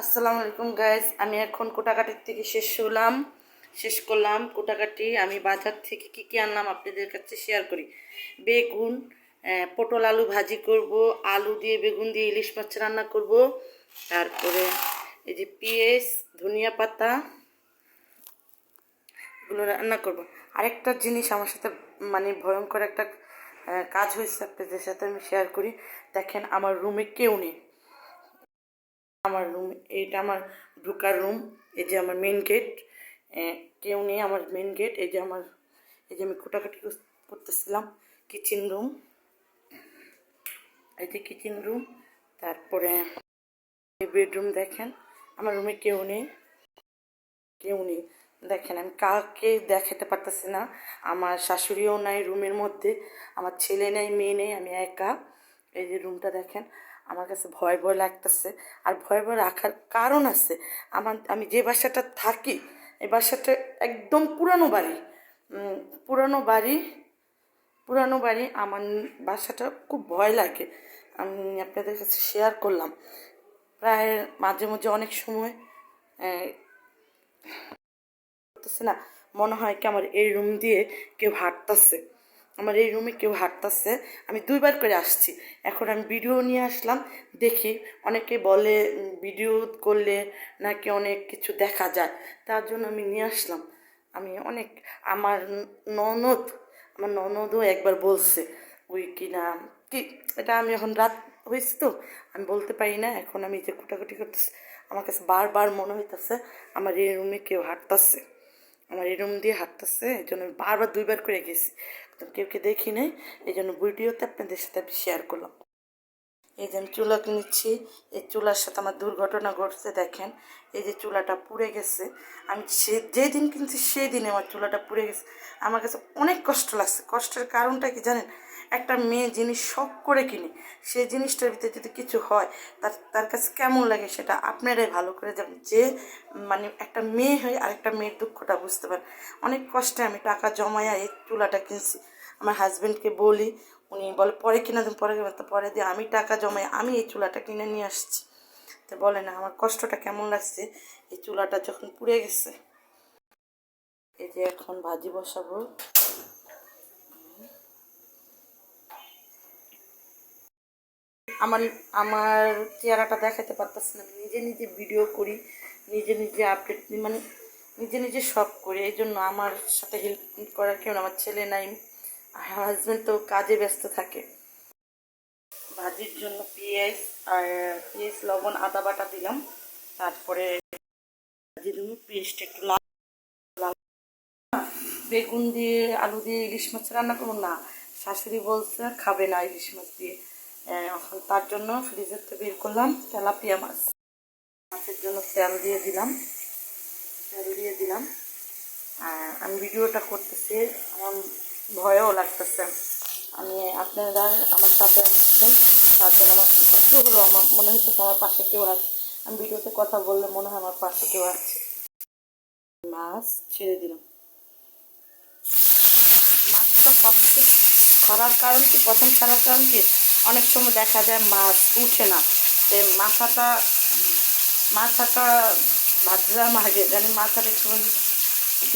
আসসালামু আলাইকুম গাইস, আমি এখন কোটাকাটির থেকে শেষ করলাম কোটাকাটি। আমি বাজার থেকে কি কি আনলাম আপনাদের কাছে শেয়ার করি। বেগুন, পটল আলু ভাজি করব, আলু দিয়ে বেগুন দিয়ে ইলিশ মাছ রান্না করব। তারপরে এই যে পেঁয়াজ, ধনিয়া পাতা, এগুলো রান্না করব। আরেকটা জিনিস আমার সাথে মানে ভয়ঙ্কর একটা কাজ হয়েছে, আপনাদের সাথে আমি শেয়ার করি। দেখেন, আমার রুমে কেউ নেই। আমার রুম, এইটা আমার ঢোকার রুম। এই যে আমার মেন গেট, কেউ নেই। আমার মেন গেট, এই যে আমি কোটাকাটি করতেছিলাম। কিচেন রুম, এই যে কিচেন রুম। তারপরে এই বেডরুম। দেখেন, আমার রুমে কেউ নেই। দেখেন, আমি কাউকে দেখাতে পারতেছি না। আমার শাশুড়িও নাই রুমের মধ্যে, আমার ছেলে নেই, মেয়ে নেই, আমি একা। এই যে রুমটা দেখেন, আমার কাছে ভয় ভয় লাগতেছে। আর ভয় ভয় রাখার কারণ আছে। আমি যে বাসাটা থাকি, এই বাসাটা একদম পুরানো বাড়ি। আমার বাসাটা খুব ভয় লাগে। আমি আপনাদের কাছে শেয়ার করলাম। প্রায় মাঝে মাঝে অনেক সময় করতেছে না, মনে হয় কি আমার এই রুম দিয়ে কেউ হাঁটতেছে। আমার এই রুমে কেউ হাঁটতেছে। আমি 2বার করে আসছি। এখন আমি ভিডিও নিয়ে আসলাম। দেখি, অনেকে বলে ভিডিও করলে নাকি অনেক কিছু দেখা যায়, তার জন্য আমি নিয়ে আসলাম। আমি অনেক, আমার ননদ আমার ননদও একবার বলছে ওই কিনা কি, এটা আমি এখন রাত হয়েছে তো আমি বলতে পারি না। এখন আমি যে কুটাকুটি করতেছি, আমার কাছে বারবার মনে হইতেছে আমার এই রুমে কেউ হাঁটতেছে, আমার এই রুম দিয়ে হাঁটতেছে। এই জন্য আমি বারবার 2বার করে গেছি, কেউকে দেখি নাই। এই জন্য ভিডিওতে আপনাদের সাথে আমি শেয়ার করলাম। এই যে আমি চুলা নিচ্ছি, এই চুলার সাথে আমার দুর্ঘটনা ঘটছে। দেখেন, এই যে চুলাটা পুড়ে গেছে। আমি যেদিন কিনছি সেদিন আমার চুলাটা পুড়ে গেছে। আমার কাছে অনেক কষ্ট লাগছে। কষ্টের কারণটা কি জানেন? একটা মেয়ে জিনিস শখ করে কিনে, সেই জিনিসটার ভিতরে যদি কিছু হয়, তার কাছে কেমন লাগে সেটা আপনারাই ভালো করে যাবেন। যে মানে একটা মেয়ে হয়ে আরেকটা মেয়ের দুঃখটা বুঝতে পারেন। অনেক কষ্টে আমি টাকা জমায়া এই চুলাটা কিনছি। আমার হাজব্যান্ডকে বলি, উনি বলে পরে কিনা দিন, পরে দিয়ে আমি টাকা জমাই আমি এই চুলাটা কিনে নিয়ে আসছি। তো বলে না আমার কষ্টটা কেমন লাগছে এই চুলাটা যখন পুড়ে গেছে। এই যে এখন ভাজি বসাবো। আমার আমার চেহারাটা দেখাতে পারতেছি না। নিজে নিজে ভিডিও করি, নিজে নিজে আপডেট, মানে নিজে নিজে সব করি। এই জন্য আমার সাথে হেল্প করার কেউ না। আমার ছেলে নাই, হাজব্যান্ড তো কাজে ব্যস্ত থাকে। ভাজির জন্য পেঁয়াজ লবণ আদা বাটা দিলাম। তারপরে ভাজি দেবো পেস্ট একটু লাল। বেগুন দিয়ে আলু দিয়ে ইলিশ মাছ রান্না করবো না, শাশুড়ি বলছে খাবে না ইলিশ মাছ দিয়ে। এখন তার জন্য ফ্রিজের থেকে বের করলাম তেলাপিয়া মাছ। মাছের জন্য তেল দিয়ে দিলাম। আমি ভিডিওটা করতেছি, আমার ভয়ও লাগতেছে। আপনারা আমার সাথে আসছেন, তার জন্য আমার একটু হলো আমার মনে হচ্ছে আমার পাশে কেউ আছে। আমি ভিডিওতে কথা বললে মনে হয় আমার পাশে কেউ আছে। মাছ ছেড়ে দিলাম। মাছটা ফার্স্টে প্রথম ছাড়ার কারণ কি, অনেক সময় দেখা যায় মাছ উঠে না। মাথাটা ভাজলাম আগে, জানি মাথাটা একটু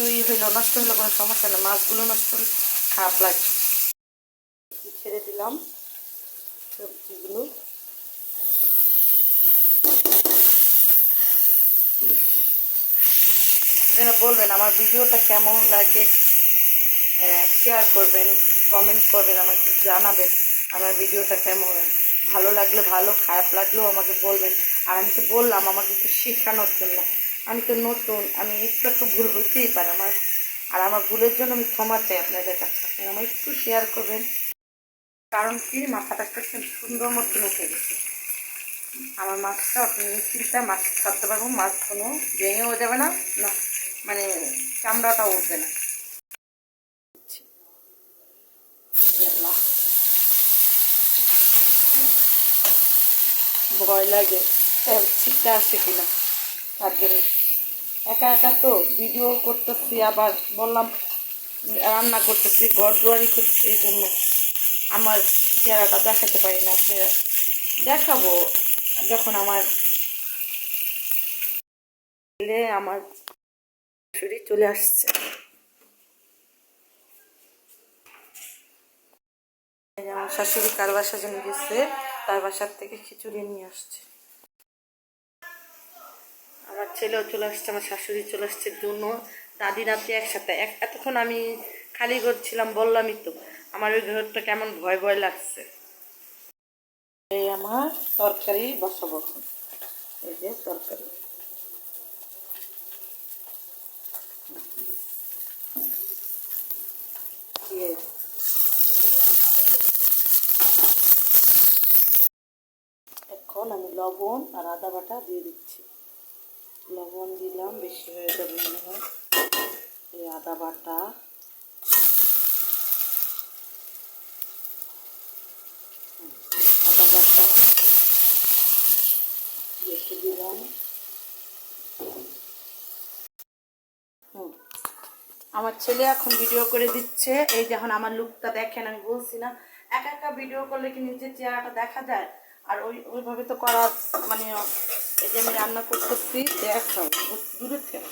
হইলো, নষ্ট হইলো কোনো সমস্যা না, মাছগুলো নষ্ট হলে খারাপ লাগে। ছেড়ে দিলাম সবজিগুলো। আপনারা বলবেন আমার ভিডিওটা কেমন লাগে, শেয়ার করবেন, কমেন্ট করবেন, আমাকে জানাবেন আমার ভিডিওটা কেমন। ভালো লাগলে ভালো, খারাপ লাগলেও আমাকে বলবেন। আর আমি তো বললাম আমাকে একটু শেখানোর জন্য, আমি তো নতুন, আমি একটু ভুল হইতেই পারে আমার। আর আমার ভুলের জন্য আমি ক্ষমা চাই আপনাদের কাছে। আপনি আমার একটু শেয়ার করবেন। কারণ কি, মাথাটা একটা সুন্দর মতন উঠে গেছে আমার মাছটা। আপনি চিন্তা মাছ খাতে পারবো, মাছ কোনো ভেঙেও যাবে না, না মানে চামড়াটাও উঠবে না। ভয় লাগে তেল ছিটতে আসে কিনা, তার জন্য। একা একা তো ভিডিও করতেছি, আবার বললাম রান্না করতেছি, ঘর দুয়ারি করতেছি, এই জন্য আমার চেহারাটা দেখাতে পারি না। আপনারা দেখাবো যখন আমার আমার শাশুড়ি চলে আসছে। আমার শাশুড়ি কার বাসা যেন গেছে, তার বাসার থেকে খিচুড়ি নিয়ে আসছে। আমার ছেলেও চলে আসছে, আমার শাশুড়ি চলে আসছে, দুনো দাদি নাতি একসাথে। এতক্ষণ আমি খালি করছিলাম, বললামই তো আমার ওই ঘরটা কেমন ভয় ভয় লাগছে। এই আমার তরকারি বসাবো, এই যে তরকারি। এখন আমি লবণ আর আদা বাটা দিয়ে দিচ্ছি। লবণ দিলাম, বেশি হয়ে যাবে মনে হয়। এই আদা বাটা, আদা বাটা রেখে দিলাম। আমার ছেলে এখন ভিডিও করে দিচ্ছে। এই যখন আমার লুকটা দেখেন, আমি বলছি না একা একা ভিডিও করলে কি নিজের চেহারাটা দেখা যায়, আর ওইভাবে তো করা মানে এই যে আমি রান্না করতেছি দেখাও দূরে থেকে